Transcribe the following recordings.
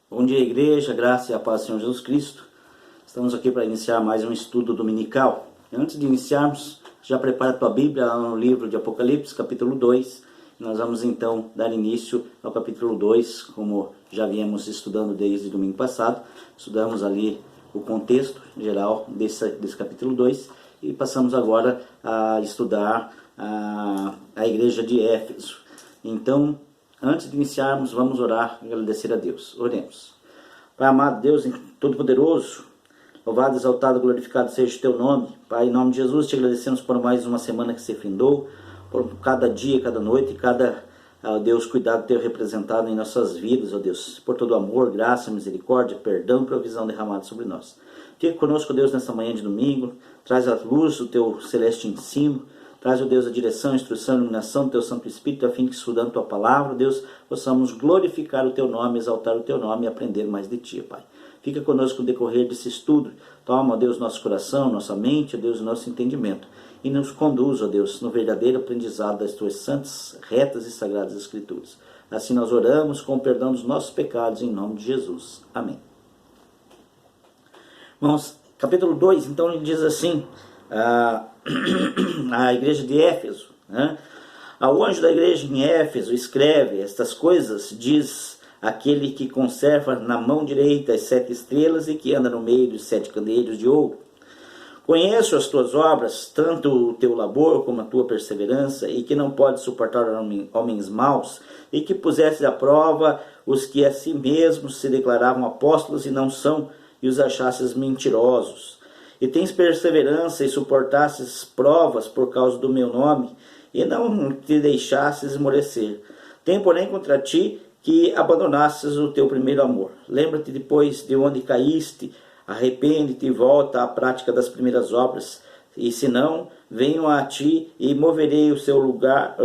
Bom dia, igreja, graça e a paz do Senhor Jesus Cristo. Estamos aqui para iniciar mais um estudo dominical. Antes de iniciarmos, já prepara a tua Bíblia lá no livro de Apocalipse, capítulo 2. Nós vamos então dar início ao capítulo 2, como já viemos estudando desde domingo passado. Estudamos ali o contexto geral desse capítulo 2 e passamos agora a estudar a igreja de Éfeso. Então, antes de iniciarmos, vamos orar e agradecer a Deus. Oremos. Pai amado, Deus Todo-Poderoso, louvado, exaltado, glorificado seja o Teu nome. Pai, em nome de Jesus, te agradecemos por mais uma semana que se findou, por cada dia, cada noite, Deus, cuidado Teu representado em nossas vidas, ó Deus, por todo amor, graça, misericórdia, perdão e provisão derramado sobre nós. Fique conosco, Deus, nesta manhã de domingo, traz a luz do Teu celeste ensino, traz, ó Deus, a direção, a instrução, a iluminação do Teu Santo Espírito, a fim que, estudando Tua Palavra, Deus, possamos glorificar o Teu nome, exaltar o Teu nome e aprender mais de Ti, Pai. Fica conosco no decorrer desse estudo. Toma, ó Deus, nosso coração, nossa mente, ó Deus, nosso entendimento. E nos conduz, ó Deus, no verdadeiro aprendizado das Tuas santas, retas e sagradas Escrituras. Assim nós oramos com o perdão dos nossos pecados, em nome de Jesus. Amém. Irmãos, capítulo 2, então, ele diz assim... a igreja de Éfeso, né? Ao anjo da igreja em Éfeso escreve estas coisas, diz aquele que conserva na mão direita as 7 estrelas e que anda no meio dos 7 candeeiros de ouro. Conheço as tuas obras, tanto o teu labor como a tua perseverança, e que não podes suportar homens maus, e que pusestes à prova os que a si mesmos se declaravam apóstolos e não são, e os achastes mentirosos. E tens perseverança e suportastes provas por causa do meu nome, e não te deixastes esmorecer. Tem, porém, contra ti que abandonastes o teu primeiro amor. Lembra-te depois de onde caíste, arrepende-te e volta à prática das primeiras obras. E se não, venho a ti e moverei do seu lugar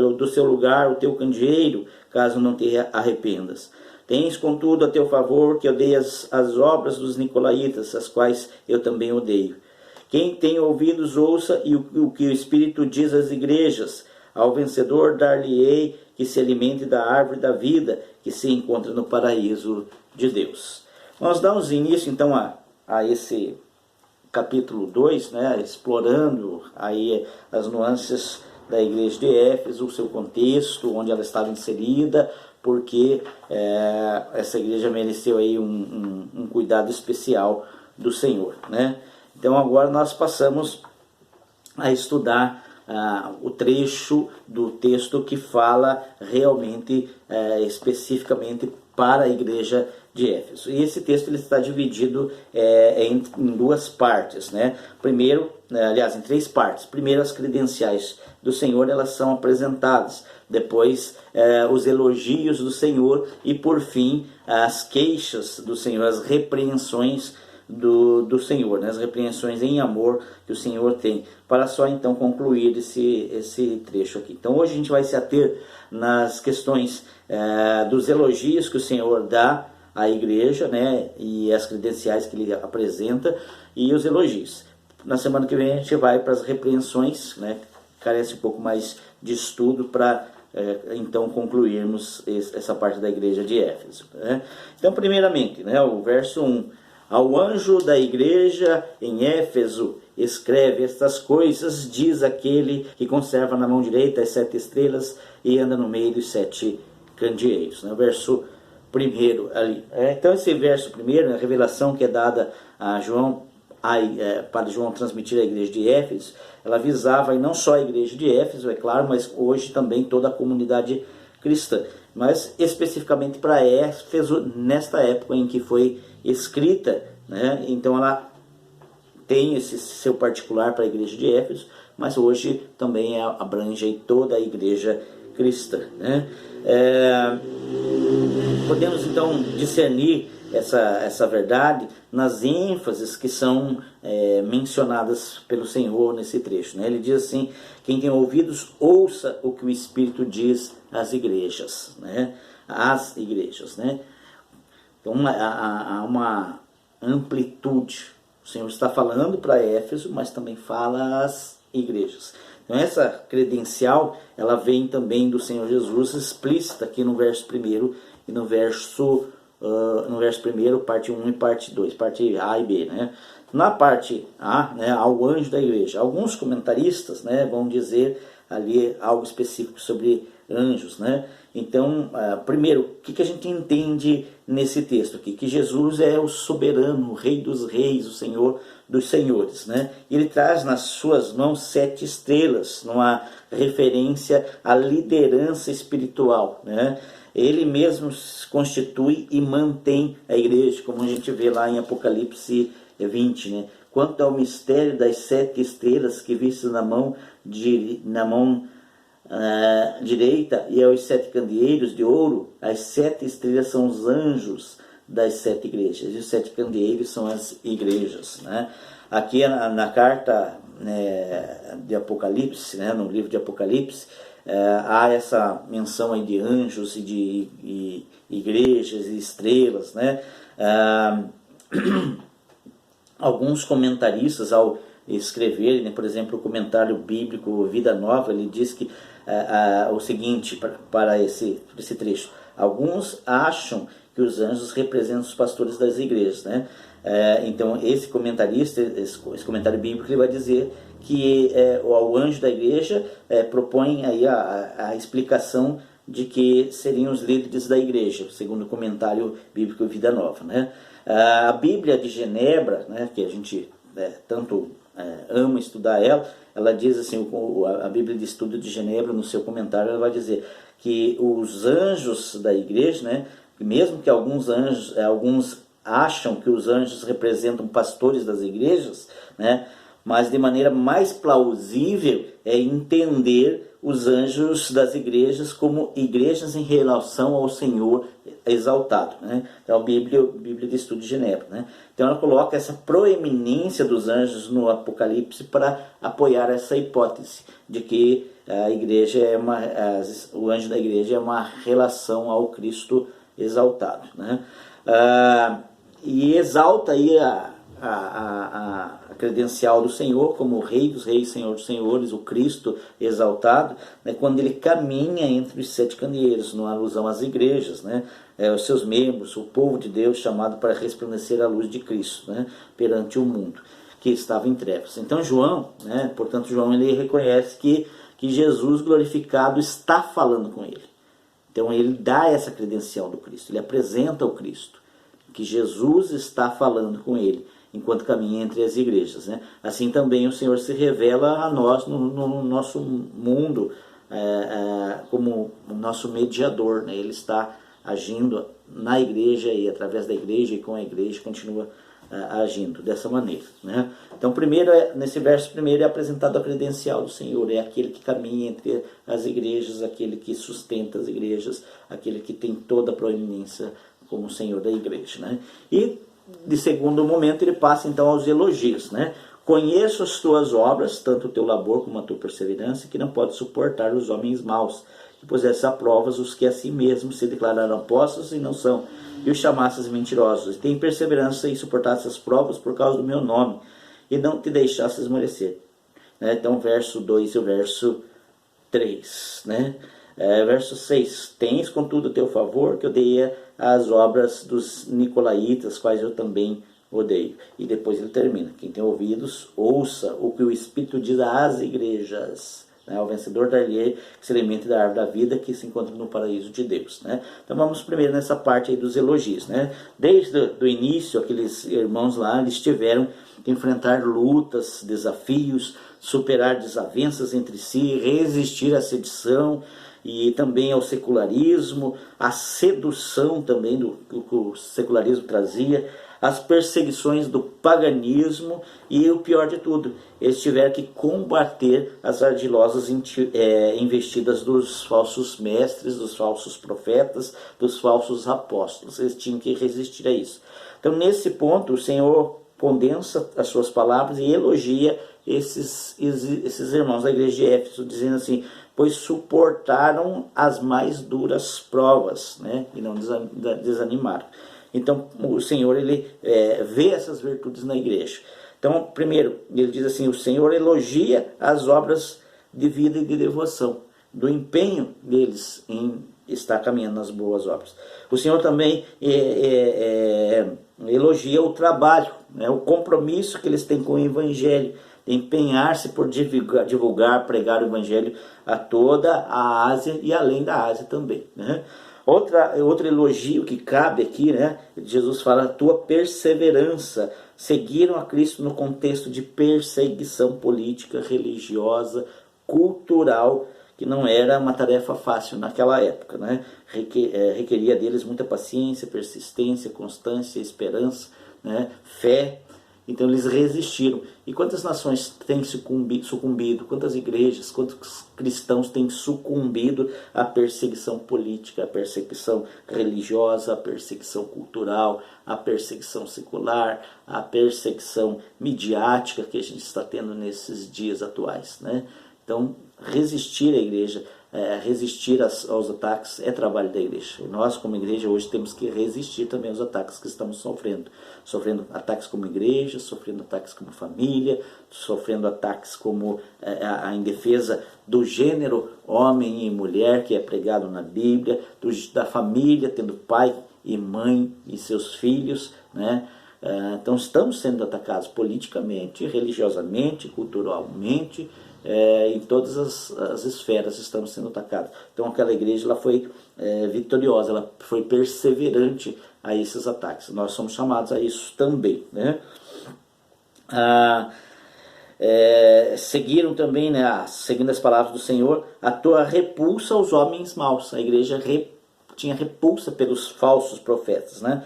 o teu candeeiro, caso não te arrependas. Tens, contudo, a teu favor que odeias as obras dos nicolaítas, as quais eu também odeio. Quem tem ouvidos, ouça e o que o Espírito diz às igrejas. Ao vencedor dar-lhe-ei que se alimente da árvore da vida, que se encontra no paraíso de Deus. Nós damos início, então, a esse capítulo 2, né, explorando aí as nuances da igreja de Éfeso, o seu contexto, onde ela estava inserida, porque essa igreja mereceu aí um cuidado especial do Senhor, né? Então agora nós passamos a estudar o trecho do texto que fala realmente, especificamente para a igreja de Éfeso. E esse texto ele está dividido em 2 partes, né? Primeiro, aliás, em 3 partes. Primeiro, as credenciais do Senhor, elas são apresentadas. Depois, os elogios do Senhor. E, por fim, as queixas do Senhor, as repreensões do Senhor, né? As repreensões em amor que o Senhor tem. Para só, então, concluir esse trecho aqui. Então, hoje a gente vai se ater nas questões dos elogios que o Senhor dá à igreja, né? E as credenciais que ele apresenta e os elogios. Na semana que vem a gente vai para as repreensões, né? Carece um pouco mais de estudo para então concluirmos essa parte da igreja de Éfeso, né? Então, primeiramente, né, o verso 1. Ao anjo da igreja em Éfeso escreve estas coisas, diz aquele que conserva na mão direita as 7 estrelas e anda no meio dos 7 candeeiros, né? O verso 1 ali. Então esse verso 1, a revelação que é dada a João, para João transmitir à igreja de Éfeso, ela visava e não só a igreja de Éfeso, é claro, mas hoje também toda a comunidade cristã, mas especificamente para Éfeso nesta época em que foi escrita, né? Então ela tem esse seu particular para a igreja de Éfeso, mas hoje também abrange toda a igreja cristã, né? Podemos então discernir essa verdade nas ênfases que são mencionadas pelo Senhor nesse trecho, né? Ele diz assim: quem tem ouvidos, ouça o que o Espírito diz às igrejas, né? Às igrejas, né? Então há uma amplitude. O Senhor está falando para Éfeso, mas também fala às igrejas. Então essa credencial, ela vem também do Senhor Jesus, explícita aqui no verso 1 e no verso no verso 1, parte 1 e parte 2, parte A e B, né? Na parte A, né, ao anjo da igreja, alguns comentaristas, né, vão dizer ali algo específico sobre anjos, né? Então, primeiro, o que a gente entende nesse texto aqui? Que Jesus é o soberano, o rei dos reis, o Senhor dos senhores, né? Ele traz nas suas mãos 7 estrelas, numa referência à liderança espiritual, né? Ele mesmo se constitui e mantém a igreja, como a gente vê lá em Apocalipse 20, né? Quanto ao mistério das 7 estrelas que vistas na mão direita e aos 7 candeeiros de ouro, as 7 estrelas são os anjos das 7 igrejas, e os 7 candeeiros são as igrejas, né? Aqui na carta, né, de Apocalipse, né, no livro de Apocalipse, há essa menção aí de anjos e de igrejas e estrelas, né? Alguns comentaristas, ao escreverem, né, por exemplo, o comentário bíblico Vida Nova, ele diz que o seguinte para esse trecho: alguns acham que os anjos representam os pastores das igrejas, né? Então esse comentarista, esse comentário bíblico, ele vai dizer que o anjo da igreja propõe aí a explicação de que seriam os líderes da igreja, segundo o comentário bíblico Vida Nova, né? A Bíblia de Genebra, né, que a gente tanto ama estudar ela diz assim, a Bíblia de Estudo de Genebra, no seu comentário, ela vai dizer que os anjos da igreja, né, mesmo que alguns acham que os anjos representam pastores das igrejas, né, mas de maneira mais plausível é entender os anjos das igrejas como igrejas em relação ao Senhor exaltado, né? Então a Bíblia de Estudo de Genebra, né? Então ela coloca essa proeminência dos anjos no Apocalipse para apoiar essa hipótese de que a igreja o anjo da igreja é uma relação ao Cristo exaltado, né? E exalta aí a credencial do Senhor como Rei dos Reis, Senhor dos Senhores, o Cristo exaltado, né, quando ele caminha entre os 7 candeeiros, numa alusão às igrejas, né, os seus membros, o povo de Deus chamado para resplandecer a luz de Cristo, né, perante o mundo que estava em trevas. Então João, né, portanto João, ele reconhece que Jesus glorificado está falando com ele. Então ele dá essa credencial do Cristo, ele apresenta o Cristo, que Jesus está falando com ele enquanto caminha entre as igrejas, né? Assim também o Senhor se revela a nós no nosso mundo como o nosso mediador, né? Ele está agindo na igreja e através da igreja e com a igreja continua agindo dessa maneira, né? Então nesse verso primeiro é apresentado a credencial do Senhor, é aquele que caminha entre as igrejas, aquele que sustenta as igrejas, aquele que tem toda a proeminência como o Senhor da igreja, né? E de segundo momento ele passa então aos elogios, né? Conheço as tuas obras, tanto o teu labor como a tua perseverança, que não pode suportar os homens maus, que pusesse a provas os que a si mesmos se declararam apóstolos e não são, e os chamasses mentirosos. Tem perseverança e suportasse as provas por causa do meu nome, e não te deixasse esmorecer. Né? Então, verso 2 e o verso 3, né? Verso 6, tens contudo o teu favor, que odeia as obras dos nicolaítas, quais eu também odeio. E depois ele termina, quem tem ouvidos, ouça o que o Espírito diz às igrejas. Né? O vencedor dar-lhe que se alimente da árvore da vida, que se encontra no paraíso de Deus. Né? Então vamos primeiro nessa parte aí dos elogios. Né? Desde o início, aqueles irmãos lá, eles tiveram que enfrentar lutas, desafios, superar desavenças entre si, resistir à sedição, e também ao secularismo, a sedução também do que o secularismo trazia, as perseguições do paganismo e o pior de tudo, eles tiveram que combater as ardilosas investidas dos falsos mestres, dos falsos profetas, dos falsos apóstolos. Eles tinham que resistir a isso. Então nesse ponto o Senhor condensa as suas palavras e elogia esses irmãos da igreja de Éfeso, dizendo assim: pois suportaram as mais duras provas, né? E não desanimaram. Então o Senhor ele vê essas virtudes na igreja. Então primeiro ele diz assim: o Senhor elogia as obras de vida e de devoção, do empenho deles em está caminhando nas boas obras. O Senhor também elogia o trabalho, né, o compromisso que eles têm com o Evangelho, empenhar-se por divulgar, pregar o Evangelho a toda a Ásia e além da Ásia também, né? Outro elogio que cabe aqui, né? Jesus fala, a tua perseverança. Seguiram a Cristo no contexto de perseguição política, religiosa, cultural, que não era uma tarefa fácil naquela época, né? Requeria deles muita paciência, persistência, constância, esperança, né? Fé. Então eles resistiram. E quantas nações têm sucumbido? Quantas igrejas, quantos cristãos têm sucumbido à perseguição política, à perseguição religiosa, à perseguição cultural, à perseguição secular, à perseguição midiática que a gente está tendo nesses dias atuais, né? Então, resistir à igreja, resistir aos ataques é trabalho da igreja. E nós, como igreja, hoje temos que resistir também aos ataques que estamos sofrendo. Sofrendo ataques como igreja, sofrendo ataques como família, sofrendo ataques como em defesa do gênero homem e mulher, que é pregado na Bíblia, da família, tendo pai e mãe e seus filhos, né? Então estamos sendo atacados politicamente, religiosamente, culturalmente, em todas as esferas estamos sendo atacados. Então aquela igreja ela foi vitoriosa, ela foi perseverante a esses ataques. Nós somos chamados a isso também, né? Seguiram também, né, seguindo as palavras do Senhor, a tua repulsa aos homens maus. A igreja tinha repulsa pelos falsos profetas, né?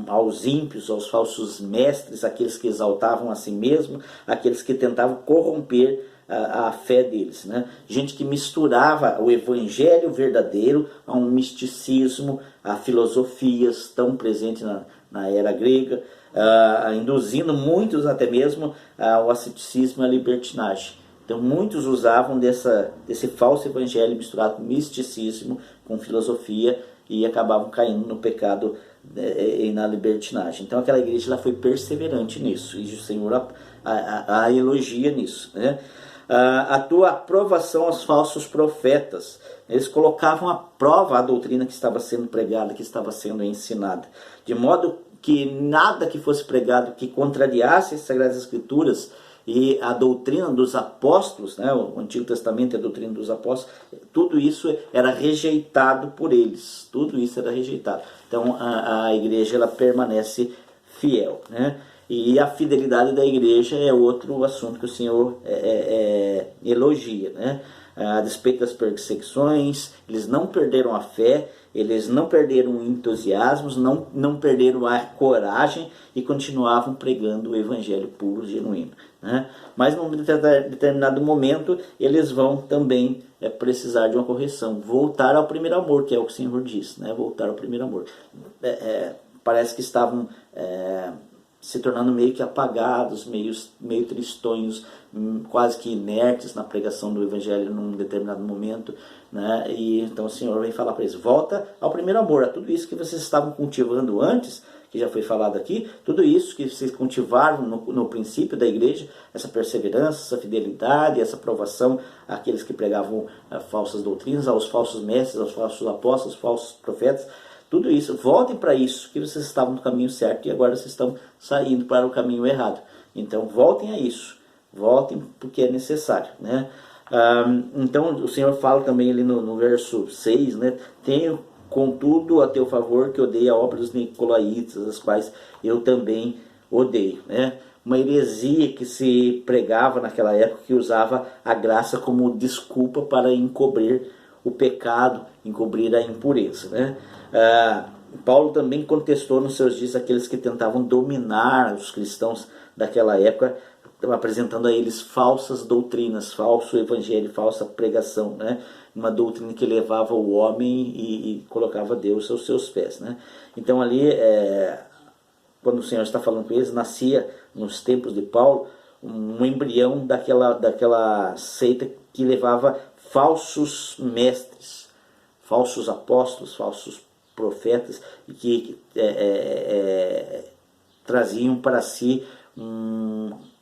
Aos ímpios, aos falsos mestres, aqueles que exaltavam a si mesmo, aqueles que tentavam corromper a fé deles, né? Gente que misturava o evangelho verdadeiro a um misticismo, a filosofias tão presentes na era grega, induzindo muitos até mesmo ao asceticismo e à libertinagem. Então muitos usavam desse falso evangelho misturado com misticismo, com filosofia, e acabavam caindo no pecado e na libertinagem. Então aquela igreja ela foi perseverante nisso, e o Senhor a elogia nisso, né? A tua aprovação aos falsos profetas. Eles colocavam à prova a doutrina que estava sendo pregada, que estava sendo ensinada, de modo que nada que fosse pregado que contrariasse as Sagradas Escrituras e a doutrina dos apóstolos, né, o Antigo Testamento e a doutrina dos apóstolos, tudo isso era rejeitado por eles, tudo isso era rejeitado. Então a igreja ela permanece fiel, né? E a fidelidade da igreja é outro assunto que o Senhor elogia, né? A despeito das perseguições, eles não perderam a fé, eles não perderam o entusiasmo, não perderam a coragem e continuavam pregando o evangelho puro, genuíno, né? Mas num determinado momento eles vão também precisar de uma correção, voltar ao primeiro amor, que é o que o Senhor diz, né? Voltar ao primeiro amor. Parece que estavam se tornando meio que apagados, meio tristonhos, quase que inertes na pregação do evangelho num determinado momento, né? E então o Senhor vem falar para eles, volta ao primeiro amor, a tudo isso que vocês estavam cultivando antes, que já foi falado aqui, tudo isso que vocês cultivaram no princípio da igreja, essa perseverança, essa fidelidade, essa aprovação àqueles que pregavam falsas doutrinas, aos falsos mestres, aos falsos apóstolos, aos falsos profetas, tudo isso, voltem para isso, que vocês estavam no caminho certo e agora vocês estão saindo para o caminho errado. Então voltem a isso, voltem porque é necessário, né? Então o Senhor fala também ali no verso 6, né? Tenho contudo a teu favor que odeio a obra dos nicolaítas, as quais eu também odeio, né? Uma heresia que se pregava naquela época, que usava a graça como desculpa para encobrir o pecado, encobrir a impureza, né? Paulo também contestou nos seus dias aqueles que tentavam dominar os cristãos daquela época, apresentando a eles falsas doutrinas, falso evangelho, falsa pregação, né? Uma doutrina que levava o homem e colocava Deus aos seus pés, né? Então ali, quando o Senhor está falando com eles, nascia nos tempos de Paulo um embrião daquela seita que levava falsos mestres, falsos apóstolos, falsos profetas, que traziam para si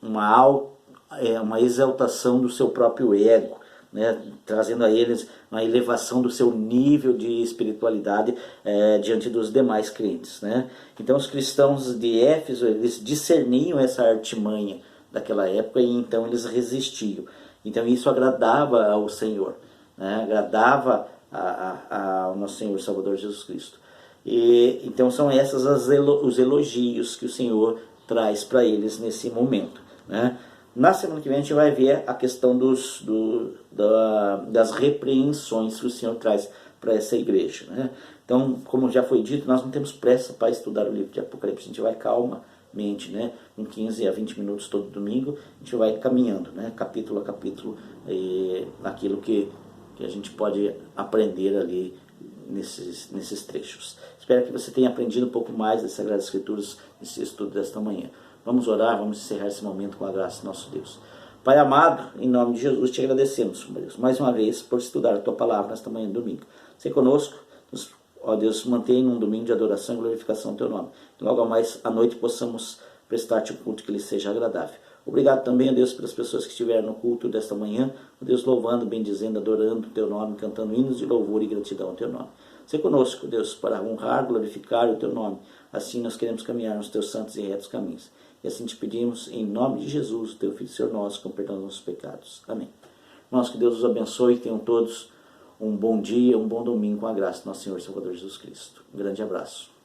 uma exaltação do seu próprio ego, né, trazendo a eles uma elevação do seu nível de espiritualidade diante dos demais crentes, né? Então os cristãos de Éfeso, eles discerniam essa artimanha daquela época e então eles resistiam. Então isso agradava ao Senhor, né? Agradava ao nosso Senhor Salvador Jesus Cristo. E então são essas os elogios que o Senhor traz para eles nesse momento, né? Na semana que vem a gente vai ver a questão das repreensões que o Senhor traz para essa igreja, né? Então, como já foi dito, nós não temos pressa para estudar o livro de Apocalipse, a gente vai calmamente, né? Em 15 a 20 minutos todo domingo, a gente vai caminhando, né? Capítulo a capítulo, aquilo que a gente pode aprender ali nesses trechos. Espero que você tenha aprendido um pouco mais das Sagradas Escrituras nesse estudo desta manhã. Vamos orar, vamos encerrar esse momento com a graça do nosso Deus. Pai amado, em nome de Jesus te agradecemos, meu Deus, mais uma vez por estudar a tua palavra nesta manhã de domingo. Seja conosco, ó Deus, mantenha um domingo de adoração e glorificação ao teu nome. Que logo mais à noite possamos prestar-te um culto que lhe seja agradável. Obrigado também, ó Deus, pelas pessoas que estiveram no culto desta manhã, ó Deus, louvando, bendizendo, adorando o teu nome, cantando hinos de louvor e gratidão ao teu nome. Seja conosco, Deus, para honrar, glorificar o teu nome. Assim nós queremos caminhar nos teus santos e retos caminhos. E assim te pedimos, em nome de Jesus, teu Filho, Senhor nosso, com perdão dos nossos pecados. Amém. Irmãos, que Deus os abençoe e tenham todos um bom dia, um bom domingo com a graça do nosso Senhor e Salvador Jesus Cristo. Um grande abraço.